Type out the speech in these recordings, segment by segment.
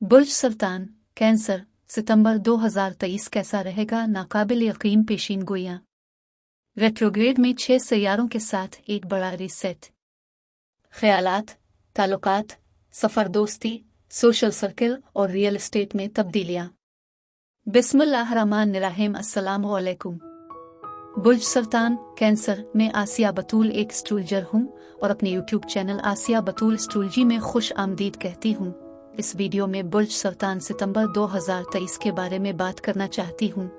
बुर्ज सरतान cancer सितंबर 2023 कैसा रहेगा? नाकाबिल यकीन पेशीन गोइयां। रेट्रोग्रेड में 6 सैयारों के साथ एक बड़ा रीसेट। ख्यालात, ताल्लुकात, सफर, दोस्ती, सोशल सर्किल और रियल एस्टेट में तब्दीलियां। बिस्मिल्लाहिर्रहमानिर्रहीम। अस्सलामु अलैकुम। बुर्ज सरतान कैंसर में आसिया बतूल एक एस्ट्रोलॉजर हूँ और अपने यूट्यूब चैनल आसिया बतूल एस्ट्रोलॉजी में खुश आमदीद कहती हूँ। इस वीडियो में बुर्ज सरतान सितंबर 2023 के बारे में बात करना चाहती हूँ।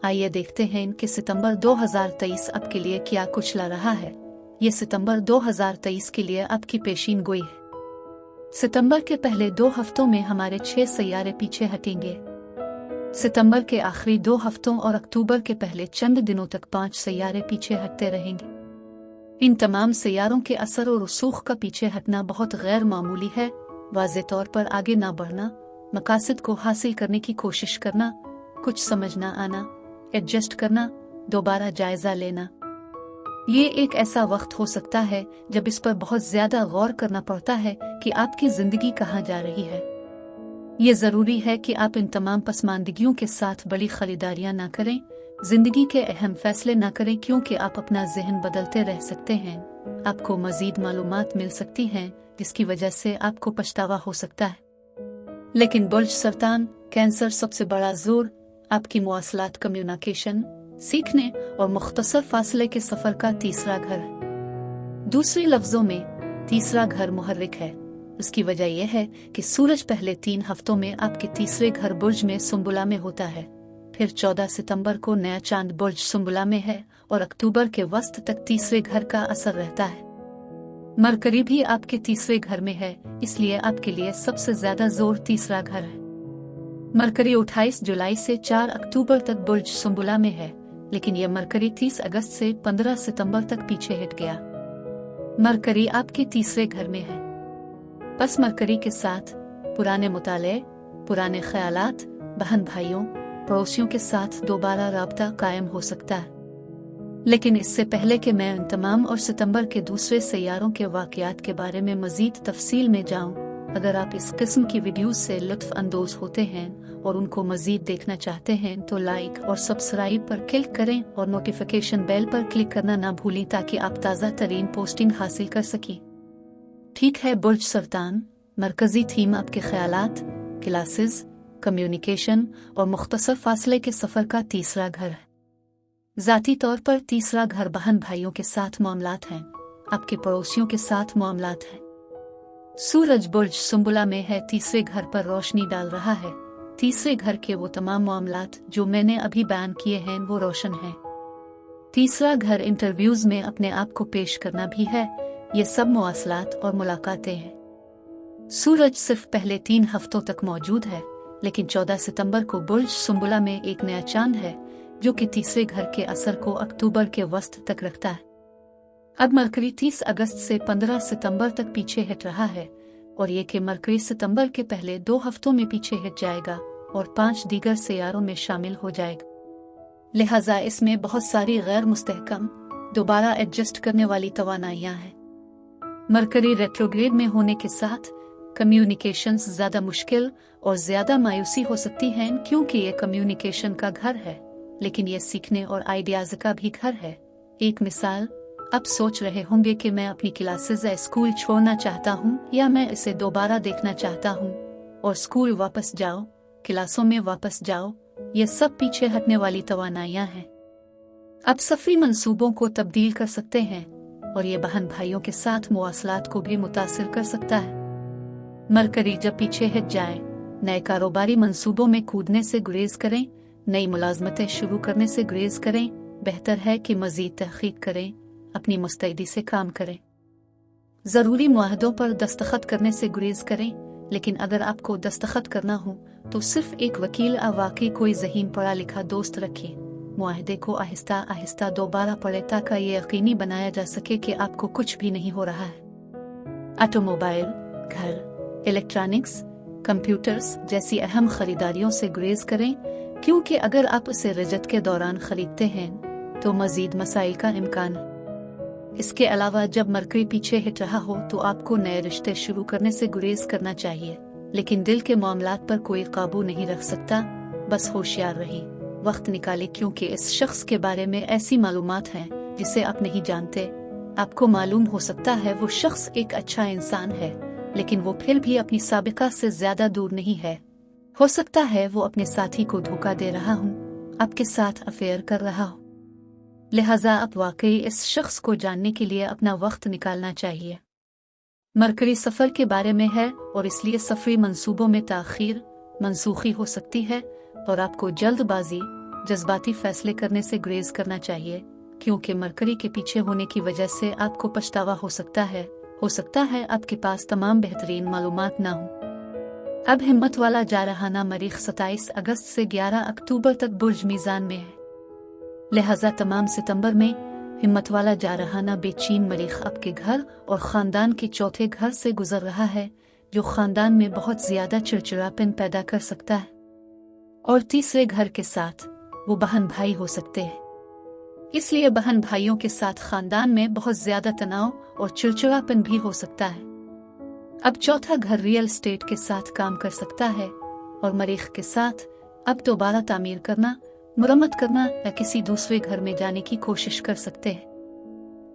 आइए देखते हैं कि सितंबर 2023 आपके लिए क्या कुछ ला रहा है। ये सितंबर 2023 के लिए आपकी पेशीन गोई है। सितंबर के पहले 2 हफ्तों में हमारे 6 सैयारे पीछे हटेंगे। सितंबर के आखिरी 2 हफ्तों और अक्टूबर के पहले चंद दिनों तक 5 सैयारे पीछे हटते रहेंगे। इन तमाम सैयारों के असर और रसूख का पीछे हटना बहुत गैर मामूली है। वाज़े तौर पर आगे ना बढ़ना, मकासद को हासिल करने की कोशिश करना, कुछ समझ ना आना, एडजस्ट करना, दोबारा जायजा लेना। ये एक ऐसा वक्त हो सकता है जब इस पर बहुत ज्यादा गौर करना पड़ता है कि आपकी जिंदगी कहाँ जा रही है। ये जरूरी है कि आप इन तमाम पसमानदगियों के साथ बड़ी खरीदारियां ना करें, जिंदगी के अहम फैसले ना करें, क्योंकि आप अपना जहन बदलते रह सकते हैं। आपको मजीद मालूमात मिल सकती हैं जिसकी वजह से आपको पछतावा हो सकता है। लेकिन बुर्ज सरतान कैंसर सबसे बड़ा जोर आपकी मवासलात, कम्युनिकेशन, सीखने और मुख्तसर फासले के सफर का तीसरा घर है। दूसरे लफ्जों में तीसरा घर मुहर्रिक है। उसकी वजह यह है कि सूरज पहले 3 हफ्तों में आपके तीसरे घर बुर्ज में सुंबुला में होता है। फिर 14 सितंबर को नया चांद बुर्ज सुंबुला में है और अक्टूबर के वस्त तक तीसरे घर का असर रहता है। मरकरी भी आपके तीसरे घर में है, इसलिए आपके लिए सबसे ज्यादा जोर तीसरा घर है। मरकरी 28 जुलाई से 4 अक्टूबर तक बुर्ज सुंबुला में है, लेकिन यह मरकरी 30 अगस्त से 15 सितंबर तक पीछे हट गया। मरकरी आपके तीसरे घर में है। बस मरकरी के साथ पुराने मुताले, पुराने ख्यालात, बहन भाइयों, पड़ोसियों के साथ दोबारा राब्ता कायम हो सकता है। लेकिन इससे पहले कि मैं उन तमाम और सितंबर के दूसरे सैयारों के वाकयात के बारे में मजीद तफसील में जाऊं, अगर आप इस किस्म की वीडियोस से लुत्फ अंदोज होते हैं और उनको मजीद देखना चाहते हैं तो लाइक और सब्सक्राइब पर क्लिक करें और नोटिफिकेशन बेल पर क्लिक करना ना भूलें ताकि आप ताज़ा तरीन पोस्टिंग हासिल कर सकें। ठीक है, बुर्ज सरतान मरकजी थीम आपके ख्यालात, क्लासेस, कम्युनिकेशन और मुख्तसर फासले के सफर का तीसरा घर है। ज़ाती तौर पर तीसरा घर बहन भाइयों के साथ मामलात हैं, आपके पड़ोसियों के साथ मामलात हैं। सूरज बुर्ज सुंबुला में है, तीसरे घर पर रोशनी डाल रहा है। तीसरे घर के वो तमाम मामलात जो मैंने अभी बयान किए हैं वो रोशन हैं। तीसरा घर इंटरव्यूज में अपने आप को पेश करना भी है। ये सब मवासलात और मुलाकातें हैं। सूरज सिर्फ पहले 3 हफ्तों तक मौजूद है, लेकिन 14 सितंबर को बुर्ज सुंबुला में एक नया चांद है जो कि तीसरे घर के असर को अक्टूबर के वस्त तक रखता है। अब मरकरी 30 अगस्त से 15 सितंबर तक पीछे हट रहा है और ये कि मरकरी सितंबर के पहले 2 हफ्तों में पीछे हट जाएगा और 5 दीगर सैयारों में शामिल हो जाएगा। लिहाजा इसमें बहुत सारी गैर मुस्तहकम, दोबारा एडजस्ट करने वाली तवानाइयां हैं। मरकरी रेट्रोग्रेड में होने के साथ कम्युनिकेशंस ज्यादा मुश्किल और ज्यादा मायूसी हो सकती हैं, क्योंकि ये कम्युनिकेशन का घर है, लेकिन ये सीखने और आइडियाज का भी घर है। एक मिसाल, आप सोच रहे होंगे कि मैं अपनी क्लासेस या स्कूल छोड़ना चाहता हूँ या मैं इसे दोबारा देखना चाहता हूँ और स्कूल वापस जाओ, क्लासों में वापस जाओ। ये सब पीछे हटने वाली तवानाइयां हैं। आप सफरी मंसूबों को तब्दील कर सकते हैं और ये बहन भाइयों के साथ मवासलात को भी मुतासिर कर सकता है। मरकरी जब पीछे हट जाए, नए कारोबारी मंसूबों में कूदने से गुरेज करें, नई मुलाजमतें शुरू करने से गुरेज करें। बेहतर है कि मजीद तहकीक करें, अपनी मुस्तैदी से काम करें। जरूरी मुआहदों पर दस्तखत करने से गुरेज करें, लेकिन अगर आपको दस्तखत करना हो तो सिर्फ एक वकील या वाकई कोई ज़हीन पढ़ा लिखा दोस्त रखें। मुआहदे को आहिस्ता आहिस्ता दोबारा पढ़े ताकि ये यकीनी बनाया जा सके कि आपको कुछ भी नहीं हो रहा है। ऑटोमोबाइल, घर, इलेक्ट्रॉनिक्स, कंप्यूटर्स जैसी अहम खरीदारियों से गुरेज करें, क्योंकि अगर आप उसे रजत के दौरान खरीदते हैं तो मजीद मसाइल का इम्कान है। इसके अलावा जब मरकरी पीछे हट रहा हो तो आपको नए रिश्ते शुरू करने से गुरेज करना चाहिए, लेकिन दिल के मामलात पर कोई काबू नहीं रख सकता। बस होशियार रहिए, वक्त निकाले, क्योंकि इस शख्स के बारे में ऐसी मालूमात हैं जिसे आप नहीं जानते। आपको मालूम हो सकता है वो शख्स एक अच्छा इंसान है, लेकिन वो फिर भी अपनी साबिका से ज्यादा दूर नहीं है। हो सकता है वो अपने साथी को धोखा दे रहा हूँ, आपके साथ अफेयर कर रहा हो। लिहाजा आप वाकई इस शख्स को जानने के लिए अपना वक्त निकालना चाहिए। मरकरी सफर के बारे में है और इसलिए सफरी मंसूबों में ताखीर, मनसूखी हो सकती है और आपको जल्दबाजी, जज्बाती फैसले करने से गुरेज करना चाहिए, क्योंकि मरकरी के पीछे होने की वजह से आपको पछतावा हो सकता है। आपके पास तमाम बेहतरीन मालूमात ना हो। अब हिम्मत वाला जारहाना मरीख 27 अगस्त से 11 अक्टूबर तक बुर्ज मीज़ान में है। लिहाजा तमाम सितंबर में हिम्मत वाला जारहाना बेचैन मरीख आपके घर और खानदान के चौथे घर से गुजर रहा है, जो खानदान में बहुत ज्यादा चिड़चिड़ापन पैदा कर सकता है। और तीसरे घर के साथ वो बहन भाई हो सकते हैं, इसलिए बहन भाइयों के साथ खानदान में बहुत ज्यादा तनाव और चिड़चिड़ापन भी हो सकता है। अब चौथा घर रियल एस्टेट के साथ काम कर सकता है और मरीख के साथ अब दोबारा तामीर करना, मुरम्मत करना या किसी दूसरे घर में जाने की कोशिश कर सकते हैं।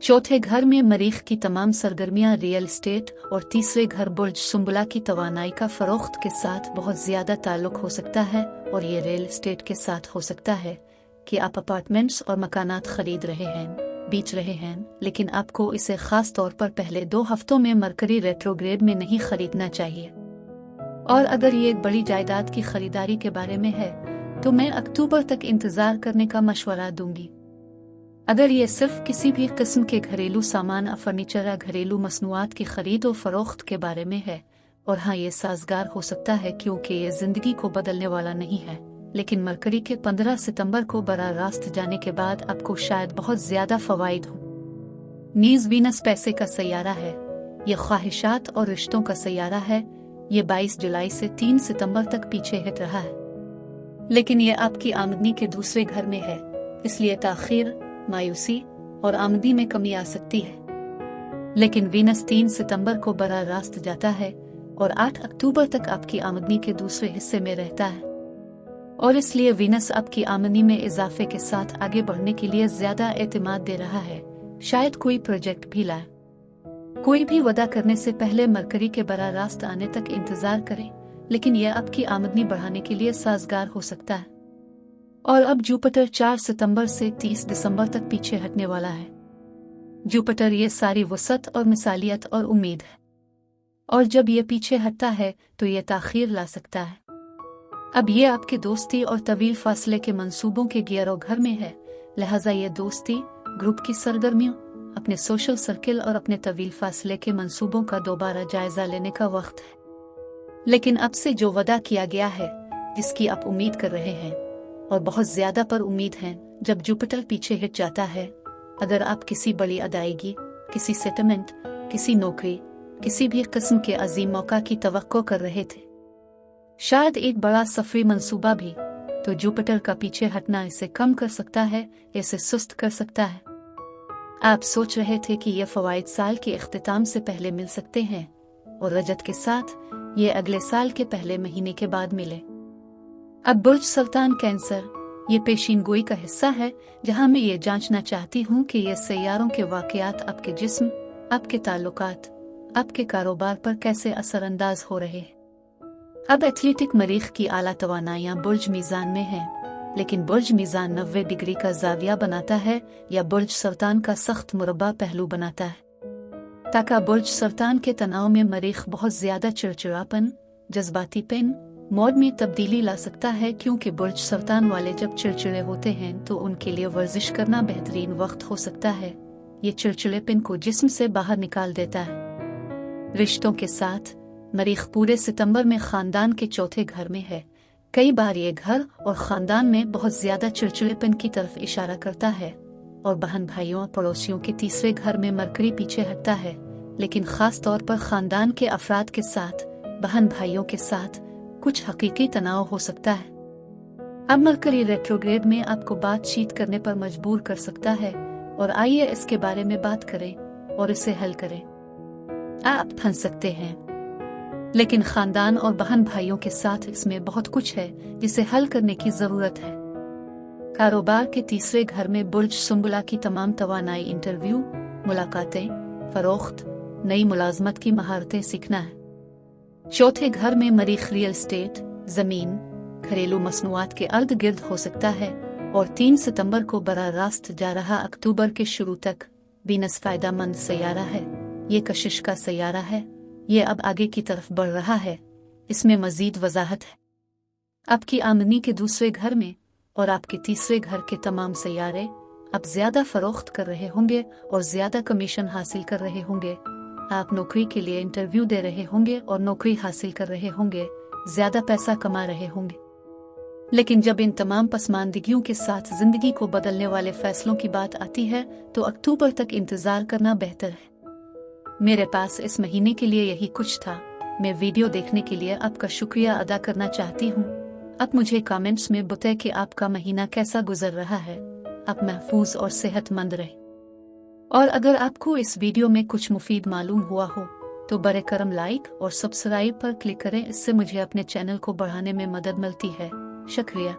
चौथे घर में मरीख की तमाम सरगर्मियां रियल एस्टेट और तीसरे घर बुर्ज सुंबला की तवानाई का फरोख्त के साथ बहुत ज्यादा ताल्लुक हो सकता है। और ये रियल एस्टेट के साथ हो सकता है कि आप अपार्टमेंट्स और मकानात खरीद रहे हैं, बेच रहे हैं, लेकिन आपको इसे खास तौर पर पहले 2 हफ्तों में मरकरी रेट्रोग्रेड में नहीं खरीदना चाहिए। और अगर ये एक बड़ी जायदाद की खरीदारी के बारे में है तो मैं अक्टूबर तक इंतजार करने का मशवरा दूंगी। अगर ये सिर्फ किसी भी किस्म के घरेलू सामान, फर्नीचर या घरेलू मसनूआत की खरीद और फरोख्त के बारे में है, और हाँ, ये साजगार हो सकता है क्योंकि ये जिंदगी को बदलने वाला नहीं है, लेकिन मरकरी के 15 सितंबर को बराह रास्त जाने के बाद आपको शायद बहुत ज्यादा फवाइद हो। नीज वीनस पैसे का सैयारा है, ये ख्वाहिशात और रिश्तों का सैयारा है। ये 22 जुलाई से 3 सितंबर तक पीछे हट रहा है, लेकिन ये आपकी आमदनी के दूसरे घर में है, इसलिए ताखीर, मायूसी और आमदनी में कमी आ सकती है। लेकिन वीनस 3 सितंबर को बराह रास्त जाता है और 8 अक्टूबर तक आपकी आमदनी के दूसरे हिस्से में रहता है, और इसलिए वीनस आपकी आमदनी में इजाफे के साथ आगे बढ़ने के लिए ज्यादा एतमाद दे रहा है। शायद कोई प्रोजेक्ट भी लाए। कोई भी वदा करने से पहले मरकरी के बराह रास्त आने तक इंतजार करें, लेकिन यह आपकी आमदनी बढ़ाने के लिए साजगार हो सकता है। और अब जुपिटर 4 सितंबर से 30 दिसंबर तक पीछे हटने वाला है। जुपिटर ये सारी वसत और मिसालियत और उम्मीद है, और जब ये पीछे हटता है तो ये ताखीर ला सकता है। अब ये आपके दोस्ती और तवील फासले के मंसूबों के गियरो घर में है, लिहाजा ये दोस्ती, ग्रुप की सरगर्मियों, अपने सोशल सर्किल और अपने तवील फासले के मंसूबों का दोबारा जायजा लेने का वक्त है। लेकिन अब से जो वदा किया गया है, जिसकी आप उम्मीद कर रहे हैं और बहुत ज्यादा पर उम्मीद हैं, जब जुपिटर पीछे हट जाता है, अगर आप किसी बड़ी अदायगी, किसी सेटलमेंट, किसी नौकरी, किसी भी किस्म के अजीम मौका की तवक्को कर रहे थे, शायद एक बड़ा सफरी मंसूबा भी, तो जुपिटर का पीछे हटना इसे कम कर सकता है, इसे सुस्त कर सकता है। आप सोच रहे थे कि ये फवाइद साल के इख्तिताम से पहले मिल सकते हैं, और रजत के साथ ये अगले साल के पहले महीने के बाद मिले। अब बुर्ज सुल्तान कैंसर ये पेशीनगोई का हिस्सा है, जहां मैं ये जांचना चाहती हूँ कि ये सैयारों के वाकयात आपके जिस्म, आपके ताल्लुकात, आपके कारोबार पर कैसे असरअंदाज हो रहे हैं। अब एथलेटिक मरीख की आला तवानाइयाँ बुर्ज मीज़ान में हैं, लेकिन बुर्ज मीज़ान 90 डिग्री का जाविया बनाता है या बुर्ज सुल्तान का सख्त मुरब्बा पहलू बनाता है। ताका बुर्ज सुल्तान के तनाव में मरीख बहुत ज्यादा चिड़चिड़ापन, जज्बातीपन, मूड में तब्दीली ला सकता है, क्योंकि बुर्ज सुल्तान वाले जब चिड़चिड़े होते हैं तो उनके लिए वर्जिश करना बेहतरीन वक्त हो सकता है। ये चिड़चिड़ेपन को जिस्म से बाहर निकाल देता है। रिश्तों के साथ मरीख पूरे सितंबर में खानदान के चौथे घर में है। कई बार ये घर और खानदान में बहुत ज्यादा चिड़चिड़ेपन की तरफ इशारा करता है, और बहन भाइयों और पड़ोसियों के तीसरे घर में मरकरी पीछे हटता है, लेकिन खास तौर पर खानदान के अफराद के साथ, बहन भाइयों के साथ कुछ हकीकी तनाव हो सकता है। अब मरकरी रेट्रोग्रेड में आपको बातचीत करने पर मजबूर कर सकता है, और आइए इसके बारे में बात करें और इसे हल करें। आप फंस सकते हैं, लेकिन खानदान और बहन भाइयों के साथ इसमें बहुत कुछ है जिसे हल करने की जरूरत है। कारोबार के तीसरे घर में बुर्ज सुंबला की तमाम तवानाई इंटरव्यू, मुलाकातें, फरोख्त, नई मुलाजमत की महारतें सीखना है। चौथे घर में मरीख रियल एस्टेट, जमीन, घरेलू मसनूआत के अर्द गिर्द हो सकता है और 3 सितंबर को बराह रास्त जा रहा अक्टूबर के शुरू तक वीनस फायदामंद सैयारा है। ये कशिश का सैयारा है। ये अब आगे की तरफ बढ़ रहा है। इसमें मजीद वजाहत है। आपकी आमदनी के दूसरे घर में और आपके तीसरे घर के तमाम सैयारे अब ज्यादा फरोख्त कर रहे होंगे और ज्यादा कमीशन हासिल कर रहे होंगे। आप नौकरी के लिए इंटरव्यू दे रहे होंगे और नौकरी हासिल कर रहे होंगे, ज्यादा पैसा कमा रहे होंगे। लेकिन जब इन तमाम पसमानदगियों के साथ जिंदगी को बदलने वाले फैसलों की बात आती है तो अक्टूबर तक इंतजार करना बेहतर है। मेरे पास इस महीने के लिए यही कुछ था। मैं वीडियो देखने के लिए आपका शुक्रिया अदा करना चाहती हूँ। आप मुझे कमेंट्स में बताएं कि आपका महीना कैसा गुजर रहा है। आप महफूज और सेहतमंद रहे। और अगर आपको इस वीडियो में कुछ मुफीद मालूम हुआ हो तो बरे करम लाइक और सब्सक्राइब पर क्लिक करें। इससे मुझे अपने चैनल को बढ़ाने में मदद मिलती है। शुक्रिया।